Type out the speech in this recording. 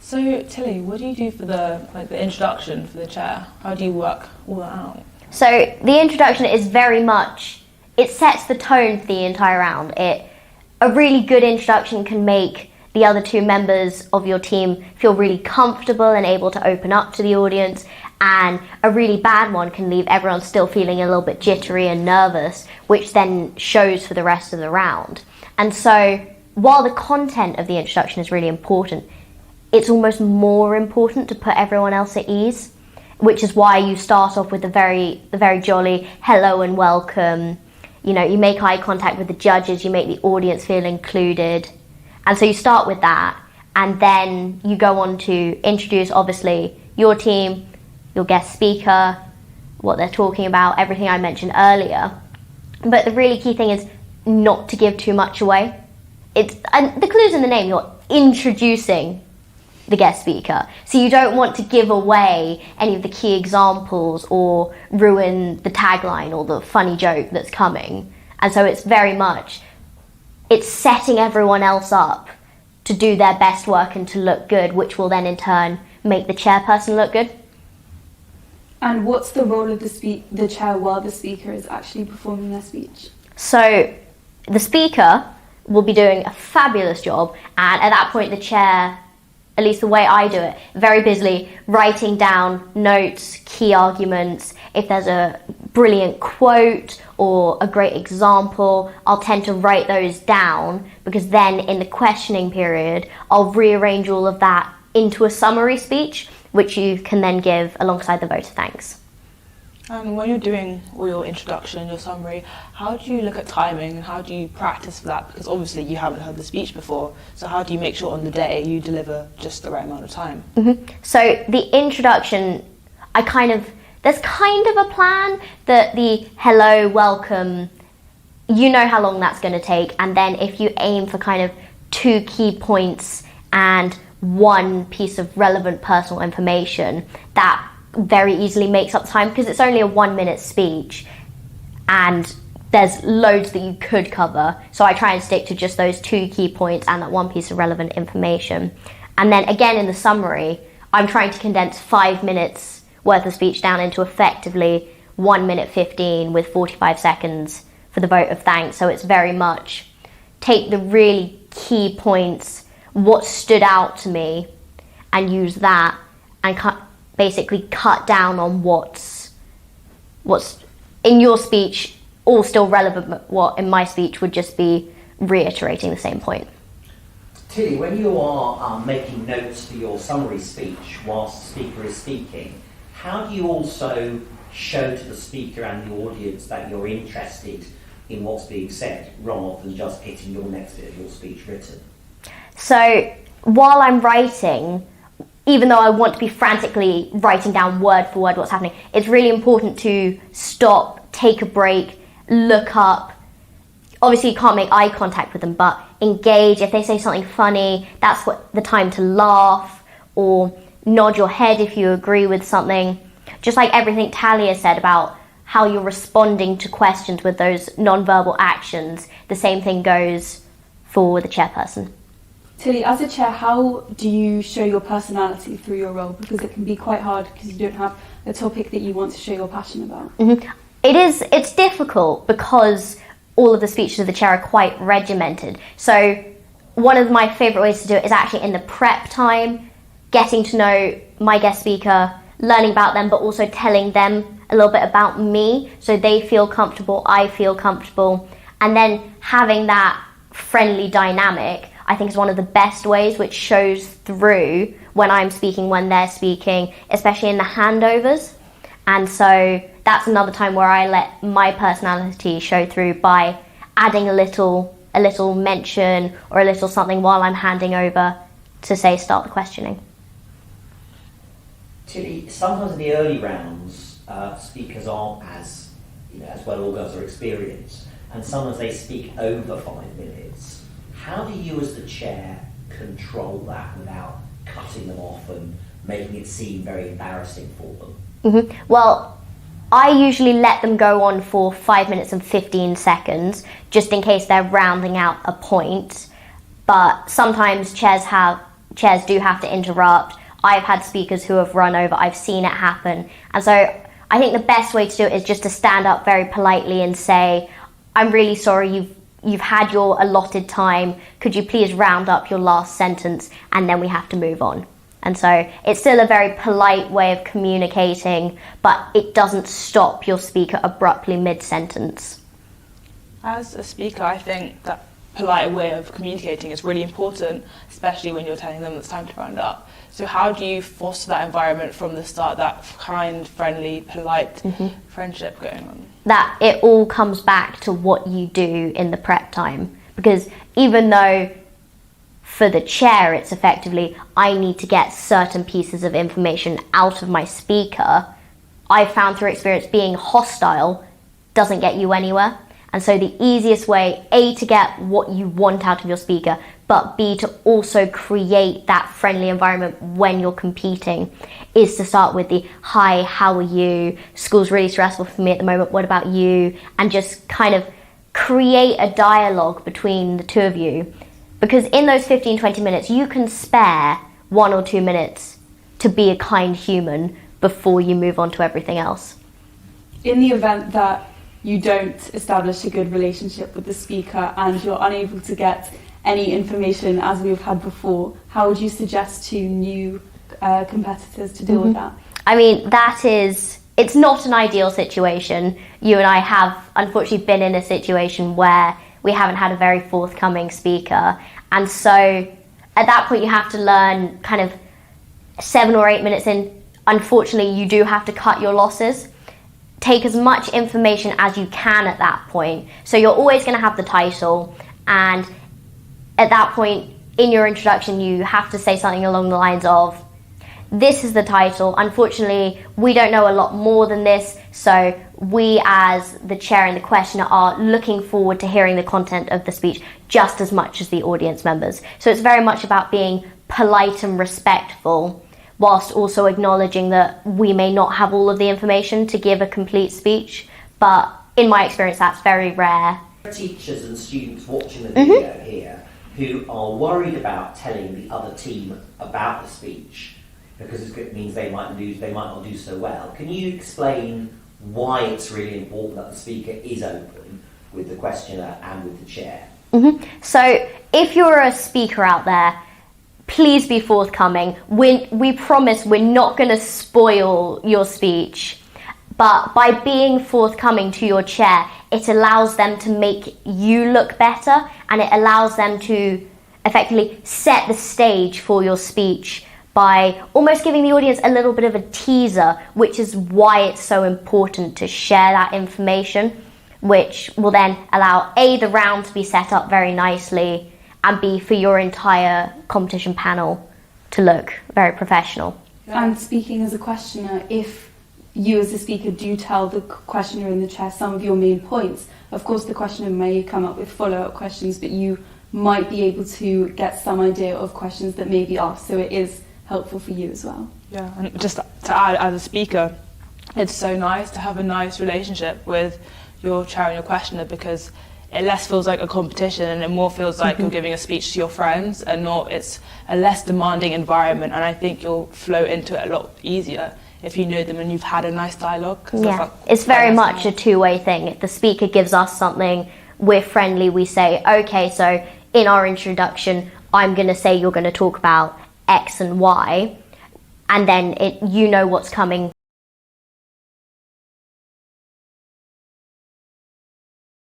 So Tilly, what do you do for the introduction for the chair? How do you work all that out? So the introduction is very much, it sets the tone for the entire round. A really good introduction can make the other two members of your team feel really comfortable and able to open up to the audience, and a really bad one can leave everyone still feeling a little bit jittery and nervous, which then shows for the rest of the round. And so while the content of the introduction is really important, it's almost more important to put everyone else at ease, which is why you start off with the very jolly hello and welcome. You know, you make eye contact with the judges, you make the audience feel included. And so you start with that, and then you go on to introduce, obviously, your team, your guest speaker, what they're talking about, everything I mentioned earlier. But the really key thing is not to give too much away. And the clue's in the name, you're introducing the guest speaker. So you don't want to give away any of the key examples or ruin the tagline or the funny joke that's coming. And so it's very much, it's setting everyone else up to do their best work and to look good, which will then in turn make the chairperson look good. And what's the role of the chair while the speaker is actually performing their speech? So the speaker will be doing a fabulous job, and at that point the chair, at least the way I do it, very busily writing down notes, key arguments. If there's a brilliant quote or a great example, I'll tend to write those down, because then in the questioning period, I'll rearrange all of that into a summary speech, which you can then give alongside the vote of thanks. And when you're doing all your introduction, your summary, how do you look at timing and how do you practice for that? Because obviously you haven't heard the speech before, so how do you make sure on the day you deliver just the right amount of time? So the introduction, there's kind of a plan that the hello, welcome, you know how long that's going to take, and then if you aim for kind of 2 key points and 1 piece of relevant personal information, that very easily makes up time, because it's only a 1-minute speech and there's loads that you could cover. So I try and stick to just those 2 key points and that 1 piece of relevant information. And then again in the summary, I'm trying to condense 5 minutes worth of speech down into effectively 1 minute 15 with 45 seconds for the vote of thanks. So it's very much take the really key points, what stood out to me, and use that and basically cut down on what's in your speech all still relevant, but what in my speech would just be reiterating the same point. Tilly, when you are making notes for your summary speech whilst the speaker is speaking, how do you also show to the speaker and the audience that you're interested in what's being said, rather than just getting your next bit of your speech written? So while I'm writing, even though I want to be frantically writing down word for word what's happening, it's really important to stop, take a break, look up. Obviously you can't make eye contact with them, but engage. If they say something funny, that's the time to laugh, or nod your head if you agree with something. Just like everything Talia said about how you're responding to questions with those non-verbal actions, the same thing goes for the chairperson. Tilly, as a chair, how do you show your personality through your role? Because it can be quite hard because you don't have a topic that you want to show your passion about. It's difficult because all of the speeches of the chair are quite regimented. So one of my favourite ways to do it is actually in the prep time, getting to know my guest speaker, learning about them, but also telling them a little bit about me so they feel comfortable, I feel comfortable. And then having that friendly dynamic, I think, is one of the best ways, which shows through when I'm speaking, when they're speaking, especially in the handovers. And so that's another time where I let my personality show through by adding a little mention or a little something while I'm handing over to say start the questioning. Tilly, sometimes in the early rounds, speakers aren't as well organised or experienced, and sometimes they speak over 5 minutes. How do you as the chair control that without cutting them off and making it seem very embarrassing for them? Well, I usually let them go on for 5 minutes and 15 seconds, just in case they're rounding out a point. But sometimes chairs have chairs do have to interrupt. I've had speakers who have run over. I've seen it happen. And so I think the best way to do it is just to stand up very politely and say, I'm really sorry, you've had your allotted time. Could you please round up your last sentence? And then we have to move on. And so it's still a very polite way of communicating, but it doesn't stop your speaker abruptly mid-sentence. As a speaker, I think that polite way of communicating is really important, especially when you're telling them it's time to round up. So how do you foster that environment from the start, that kind, friendly, polite friendship going on? That it all comes back to what you do in the prep time. Because even though for the chair it's effectively, I need to get certain pieces of information out of my speaker, I've found through experience being hostile doesn't get you anywhere. And so the easiest way, A, to get what you want out of your speaker, but B, to also create that friendly environment when you're competing, is to start with the, hi, how are you? School's really stressful for me at the moment, what about you? And just kind of create a dialogue between the two of you. Because in those 15, 20 minutes, you can spare 1 or 2 minutes to be a kind human before you move on to everything else. In the event that you don't establish a good relationship with the speaker and you're unable to get any information as we've had before, how would you suggest to new competitors to deal with that? I mean, it's not an ideal situation. You and I have unfortunately been in a situation where we haven't had a very forthcoming speaker. And so at that point you have to learn kind of 7 or 8 minutes in, unfortunately you do have to cut your losses. Take as much information as you can at that point. So you're always going to have the title, and at that point in your introduction you have to say something along the lines of, this is the title. Unfortunately, we don't know a lot more than this, so we as the chair and the questioner are looking forward to hearing the content of the speech just as much as the audience members. So it's very much about being polite and respectful, whilst also acknowledging that we may not have all of the information to give a complete speech. But in my experience, that's very rare. Teachers and students watching the video here who are worried about telling the other team about the speech because it means they might lose, they might not do so well. Can you explain why it's really important that the speaker is open with the questioner and with the chair? So if you're a speaker out there, please be forthcoming. We promise we're not going to spoil your speech, but by being forthcoming to your chair, it allows them to make you look better, and it allows them to effectively set the stage for your speech by almost giving the audience a little bit of a teaser, which is why it's so important to share that information, which will then allow A, the round to be set up very nicely, and B, for your entire competition panel to look very professional. And speaking as a questioner, if you as the speaker do tell the questioner in the chair some of your main points, of course the questioner may come up with follow-up questions, but you might be able to get some idea of questions that may be asked, so it is helpful for you as well. Yeah, and just to add, as a speaker, it's so nice to have a nice relationship with your chair and your questioner, because it less feels like a competition and it more feels like you're giving a speech to your friends, and it's a less demanding environment, and I think you'll flow into it a lot easier if you know them and you've had a nice dialogue. Yeah, it's very much a two-way thing. If the speaker gives us something, we're friendly, we say, okay, so in our introduction, I'm going to say you're going to talk about X and Y, and then you know what's coming